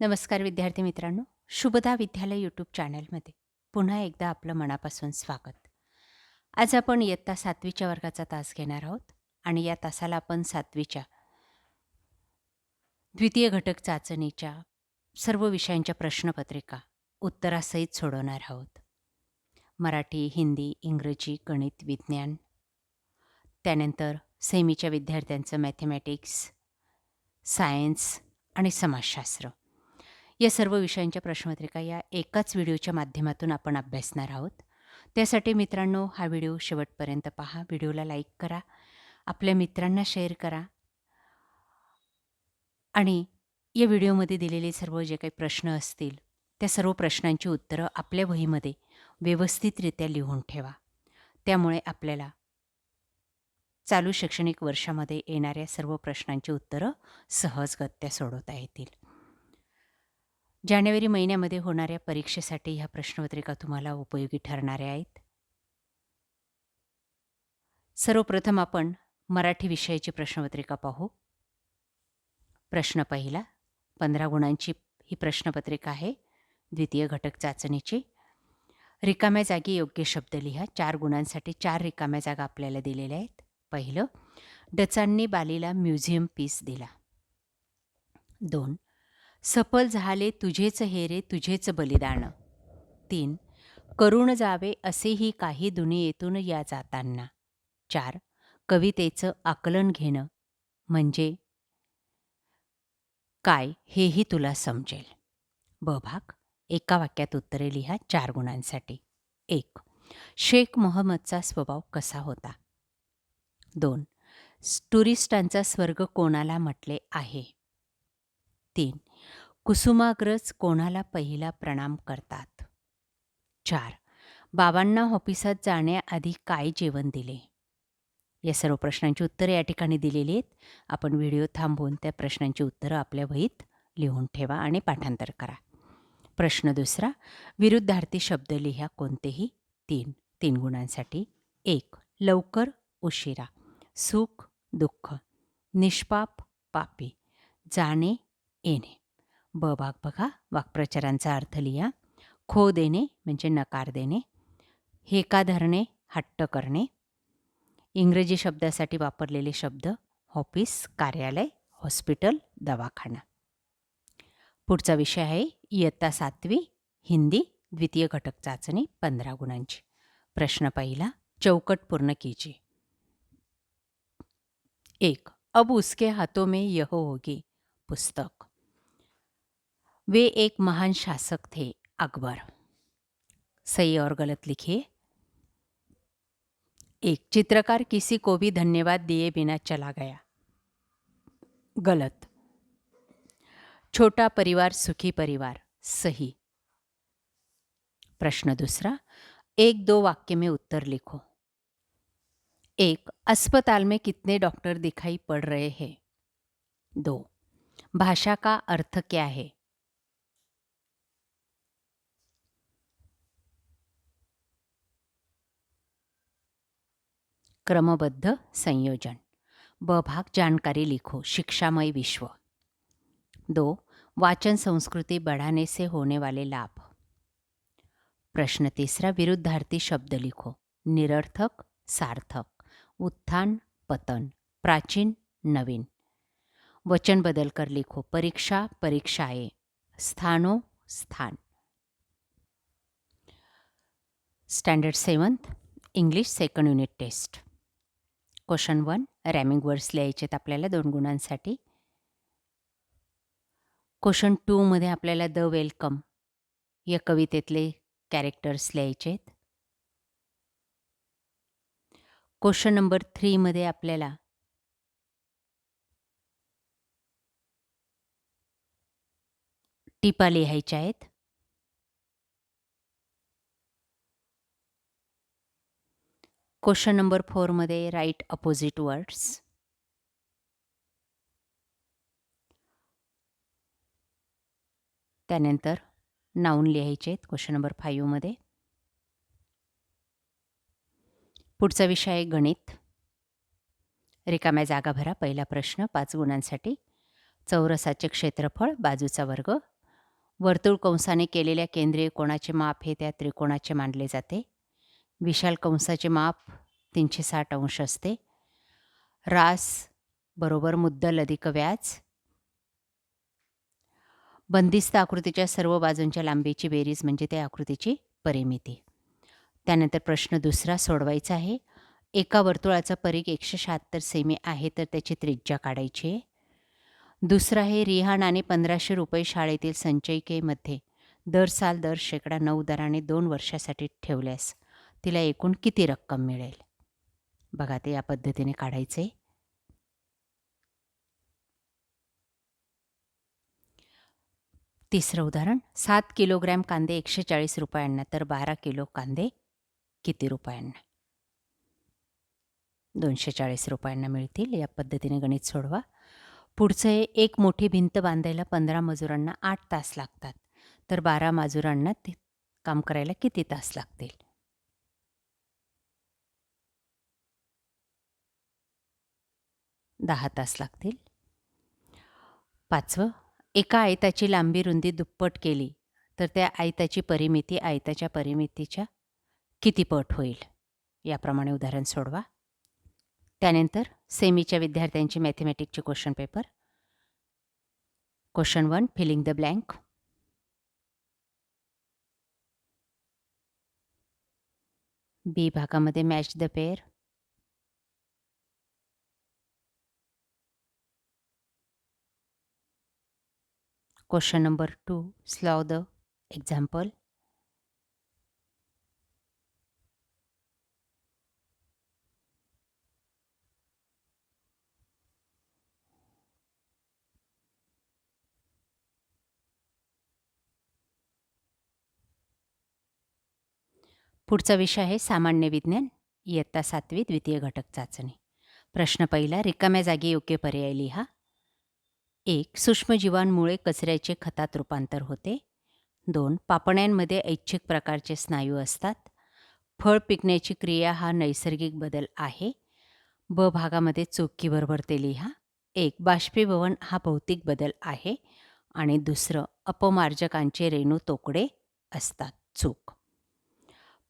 नमस्कार विद्यार्थी मित्रांनो, शुभदा विद्यालय यूट्यूब चॅनलमध्ये पुन्हा एकदा आपलं मनापासून स्वागत. आज आपण इयत्ता 7वीच्या वर्गाचा तास घेणार आहोत आणि या तासाला आपण 7वीच्या द्वितीय घटक चाचणीच्या सर्व विषयांच्या प्रश्नपत्रिका उत्तरासहित सोडवणार आहोत. मराठी, हिंदी, इंग्रजी, गणित, विज्ञान, त्यानंतर सेमीच्या विद्यार्थ्यांचं मॅथमॅटिक्स, सायन्स आणि समाजशास्त्र या सर्व विषयांच्या प्रश्नपत्रिका या एकाच व्हिडिओच्या माध्यमातून आपण अभ्यासणार आहोत. त्यासाठी मित्रांनो, हा व्हिडिओ शेवटपर्यंत पहा. व्हिडिओला लाईक करा, आपल्या मित्रांना शेअर करा आणि या व्हिडिओमध्ये दिलेले सर्व जे काही प्रश्न असतील त्या सर्व प्रश्नांची उत्तरं आपल्या वहीमध्ये व्यवस्थितरित्या लिहून ठेवा. त्यामुळे आपल्याला चालू शैक्षणिक वर्षामध्ये येणाऱ्या सर्व प्रश्नांची उत्तरं सहजगत्या सोडवता येतील. जानेवारी महिन्यामध्ये होणाऱ्या परीक्षेसाठी ह्या प्रश्नपत्रिका तुम्हाला उपयोगी ठरणाऱ्या आहेत. सर्वप्रथम आपण मराठी विषयाची प्रश्नपत्रिका पाहू. प्रश्न पहिला, 15 गुणांची ही प्रश्नपत्रिका आहे द्वितीय घटक चाचणीची. रिकाम्या जागी योग्य शब्द लिहा. 4 गुणांसाठी 4 रिकाम्या जागा आपल्याला दिलेल्या आहेत. पहिलं, डचांनी बालीला म्युझियम पीस दिला. 2, सफल झाले तुझेच हे रे तुझेच बलिदान. 3, करून जावे असेही काही दुनियेतून या जातांना. 4, कवितेचं आकलन घेणं म्हणजे काय हेही तुला समजेल. ब भाग, एका वाक्यात उत्तरे लिहा 4 गुणांसाठी. 1, शेख मोहम्मदचा स्वभाव कसा होता. 2, टुरिस्टांचा स्वर्ग कोणाला म्हटले आहे. 3, कुसुमाग्रज कोणाला पहिला प्रणाम करतात. 4, बाबांना ऑफिसात जाण्याआधी काय जेवण दिले. या सर्व प्रश्नांची उत्तरे या ठिकाणी दिलेली आहेत. आपण व्हिडिओ थांबवून त्या प्रश्नांची उत्तरं आपल्या वहीत लिहून ठेवा आणि पाठांतर करा. प्रश्न दुसरा, विरुद्धार्थी शब्द लिहा कोणतेही 3 गुणांसाठी. 1, लवकर उशिरा, सुख दुःख, निष्पाप पापी, जाणे येणे. ब भाग बघा, वाक्प्रचारांचा अर्थ लिहा. खो देणे म्हणजे नकार देणे, हेका धरणे हट्ट करणे. इंग्रजी शब्दासाठी वापरलेले शब्द ऑफिस कार्यालय, हॉस्पिटल, दवाखाना. पुढचा विषय आहे इयत्ता 7वी हिंदी द्वितीय घटक चाचणी 15 गुणांची. प्रश्न पहिला, चौकट पूर्ण कीजिए. 1, अब उसके हाथों में यह होगी पुस्तक. वे एक महान शासक थे अकबर. सही और गलत लिखिए. 1, चित्रकार किसी को भी धन्यवाद दिए बिना चला गया. गलत. छोटा परिवार सुखी परिवार. सही. प्रश्न दूसरा, 1-2 वाक्य में उत्तर लिखो. 1, अस्पताल में कितने डॉक्टर दिखाई पड़ रहे हैं. 2, भाषा का अर्थ क्या है. क्रमबद्ध संयोजन. ब भाग, जानकारी लिखो. शिक्षामय विश्व. 2, वाचन संस्कृति बढ़ाने से होने वाले लाभ. प्रश्न तीसरा, विरुद्धार्थी शब्द लिखो. निरर्थक सार्थक, उत्थान पतन, प्राचीन नवीन. वचन बदलकर लिखो. परीक्षा परीक्षाएं, स्थानों स्थान. Standard 7th English second unit test. Question 1, rhyming words लिहायचे आहेत आपल्याला 2 गुणांसाठी. क्वेश्चन 2 मध्ये आपल्याला द वेलकम या कवितेतले कॅरेक्टर्स लिहायचे आहेत. क्वेश्चन नंबर 3 मध्ये आपल्याला टिपा लिहायच्या आहेत. क्वेश्चन नंबर 4 मध्ये राईट अपोजिट वर्ड्स. त्यानंतर नाऊन लिहायचे आहेत क्वेश्चन नंबर 5 मध्ये. पुढचा विषय आहे गणित. रिकाम्या जागा भरा. पहिला प्रश्न 5 गुणांसाठी. चौरसाचे क्षेत्रफळ, बाजूचा वर्ग, वर्तुळ कंसाने केलेल्या केंद्रीय कोनाचे माप हे त्या त्रिकोणाचे मानले जाते. विशाल कंसाचे माप 360 अंश असते. रास बरोबर मुद्दल अधिक व्याज. बंदिस्त आकृतीच्या सर्व बाजूंच्या लांबीची बेरीज म्हणजे त्या आकृतीची परिमिती. त्यानंतर प्रश्न दुसरा सोडवायचा आहे. एका वर्तुळाचा परिघ 176 सेमी आहे तर त्याची त्रिज्या काढायची आहे. दुसरा आहे रिहानाने 1500 रुपये शाळेतील संचयिकेमध्ये दर साल दर शेकडा 9 दराने 2 वर्षासाठी ठेवल्यास तिला एकूण किती रक्कम मिळेल. बघा ते या पद्धतीने काढायचे. तिसरं उदाहरण 7 किलोग्रॅम कांदे 140 रुपयांना तर 12 किलो कांदे किती रुपयांना. 240 रुपयांना मिळतील. या पद्धतीने गणित सोडवा. पुढचं आहे एक मोठी भिंत बांधायला 15 मजुरांना 8 तास लागतात तर 12 मजुरांना ते काम करायला किती तास लागतील. दहा तास लागतील. पाचवं एका आयताची लांबी रुंदी दुप्पट केली तर त्या आयताची परिमिती आयताच्या परिमितीच्या किती पट होईल. याप्रमाणे उदाहरण सोडवा. त्यानंतर सेमीच्या विद्यार्थ्यांची मॅथमॅटिकचे question paper. Question 1 fill in the blank. B भागामध्ये match the pair. Question number 2 solve the example. पुढचा विषय आहे सामान्य विज्ञान इयत्ता 7वी द्वितीय घटक चाचणी. प्रश्न पहिला रिकाम्या जागी योग्य पर्याय लिहा. 1 सूक्ष्मजीवांमुळे कचऱ्याचे खतात रूपांतर होते. 2 पापण्यांमध्ये ऐच्छिक प्रकारचे स्नायू असतात. फळ पिकण्याची क्रिया हा नैसर्गिक बदल आहे. ब भागामध्ये चूक बरोबर ते लिहा. 1 बाष्पीभवन हा भौतिक बदल आहे आणि दुसरं अपमार्जकांचे रेणू तोकडे असतात. चूक.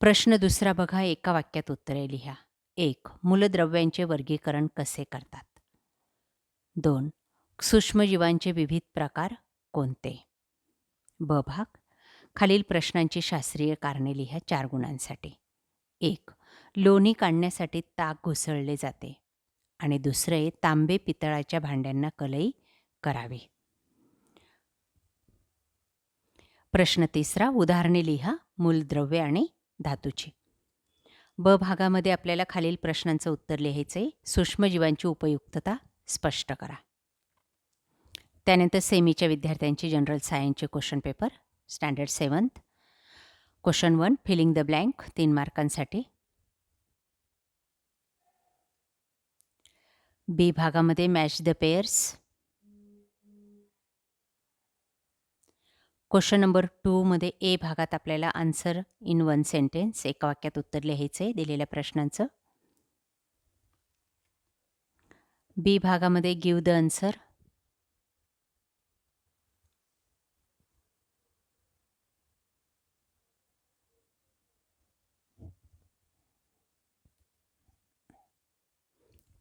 प्रश्न दुसरा बघा. एका वाक्यात उत्तरे लिहा. 1 मूलद्रव्यांचे वर्गीकरण कसे करतात. 2 सूक्ष्मजीवांचे विविध प्रकार कोणते. ब भाग खालील प्रश्नांची शास्त्रीय कारणे लिहा 4 गुणांसाठी. 1 लोणी काढण्यासाठी ताक घुसळले जाते आणि दुसरे तांबे पितळाच्या भांड्यांना कलई करावी. प्रश्न तिसरा उदाहरणे लिहा मूलद्रव्य आणि धातूची. ब भागामध्ये आपल्याला खालील प्रश्नांचं उत्तर लिहायचे. सूक्ष्मजीवांची उपयुक्तता स्पष्ट करा. त्यानंतर सेमीच्या विद्यार्थ्यांची जनरल सायन्सचे question paper standard 7th. Question 1 fill in the blank 3 मार्कांसाठी. बी भागामध्ये match the pairs. Question number 2 मध्ये ए भागात आपल्याला आन्सर इन 1 सेंटेन्स एका वाक्यात उत्तर लिहायचे दिलेल्या प्रश्नांचं. बी भागामध्ये गिव्ह द आन्सर.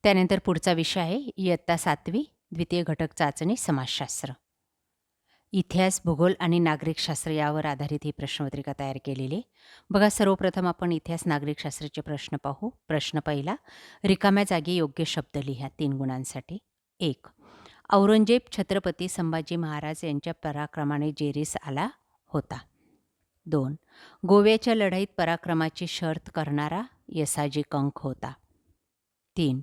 त्यानंतर पुढचा विषय आहे इयत्ता 7वी द्वितीय घटक चाचणी समाजशास्त्र. इतिहास भूगोल आणि नागरिकशास्त्र यावर आधारित ही प्रश्नपत्रिका तयार केलेली. बघा सर्वप्रथम आपण इतिहास नागरिकशास्त्राचे प्रश्न पाहू. प्रश्न पहिला रिकाम्या जागी योग्य शब्द लिहा 3 गुणांसाठी. 1 औरंगजेब छत्रपती संभाजी महाराज यांच्या पराक्रमाने जेरीस आला होता. 2 गोव्याच्या लढाईत पराक्रमाची शर्थ करणारा यसाजी कंक होता. 3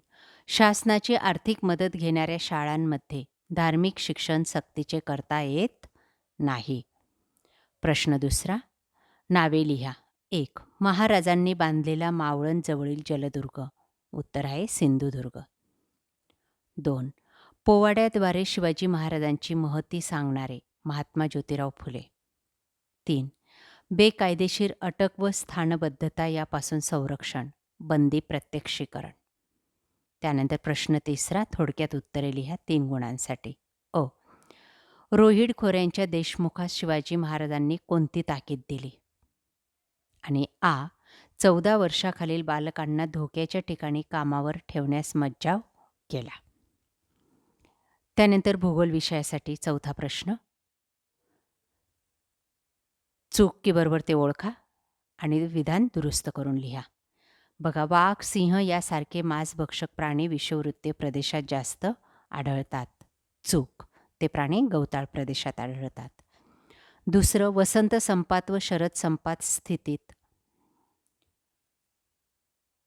शासनाची आर्थिक मदत घेणाऱ्या शाळांमध्ये धार्मिक शिक्षण सक्तीचे करता येत नाही. प्रश्न दुसरा नावे लिहा. 1 महाराजांनी बांधलेला मावळण जवळील जलदुर्ग. उत्तर आहे सिंधुदुर्ग. 2 पोवाड्याद्वारे शिवाजी महाराजांची महती सांगणारे महात्मा ज्योतिराव फुले. 3 बेकायदेशीर अटक व स्थानबद्धता यापासून संरक्षण बंदी प्रत्यक्षीकरण. त्यानंतर प्रश्न तिसरा थोडक्यात उत्तरे लिहा 3 गुणांसाठी. अ रोहिड खोऱ्यांच्या देशमुखास शिवाजी महाराजांनी कोणती ताकीद दिली? आणि आ. 14 वर्षाखालील बालकांना धोक्याच्या ठिकाणी कामावर ठेवण्यास मज्जाव केला. त्यानंतर भूगोल विषयासाठी चौथा प्रश्न. चूक की बरोबर ते ओळखा आणि विधान दुरुस्त करून लिहा. बघा, वाघ, सिंह यासारखे मांसभक्षक प्राणी विषुववृत्तीय प्रदेशात जास्त आढळतात. चूक. ते प्राणी गवताळ प्रदेशात आढळतात. दुसरं, वसंत संपात व शरद संपात स्थितीत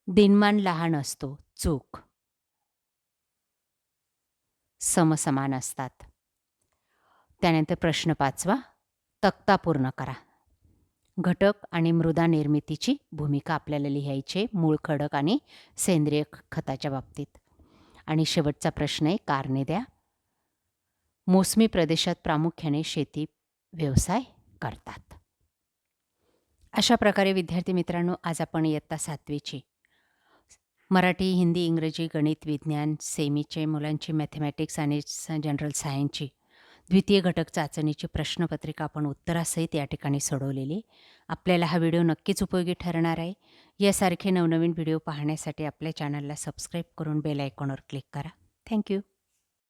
दिनमान लहान असतो. चूक. समसमान असतात. त्यानंतर प्रश्न 5वा, तक्ता पूर्ण करा. घटक आणि मृदा निर्मितीची भूमिका आपल्याला लिहायची मूळ खडक आणि सेंद्रिय खताच्या बाबतीत. आणि शेवटचा प्रश्न आहे, कारणे द्या. मोसमी प्रदेशात प्रामुख्याने शेती व्यवसाय करतात. अशा प्रकारे विद्यार्थी मित्रांनो, आज आपण इयत्ता 7वीची मराठी, हिंदी, इंग्रजी, गणित, विज्ञान, सेमीचे मुलांची मॅथमॅटिक्स आणि जनरल सायन्सची द्वितीय घटक चाचणीची प्रश्नपत्रिका आपण उत्तरासहित या ठिकाणी सोडवलेली. आपल्याला हा व्हिडिओ नक्कीच उपयोगी ठरणार आहे. यासारखे नवनवीन व्हिडिओ पाहण्यासाठी आपल्या चॅनलला सबस्क्राईब करून बेल आयकॉनवर क्लिक करा. थँक्यू.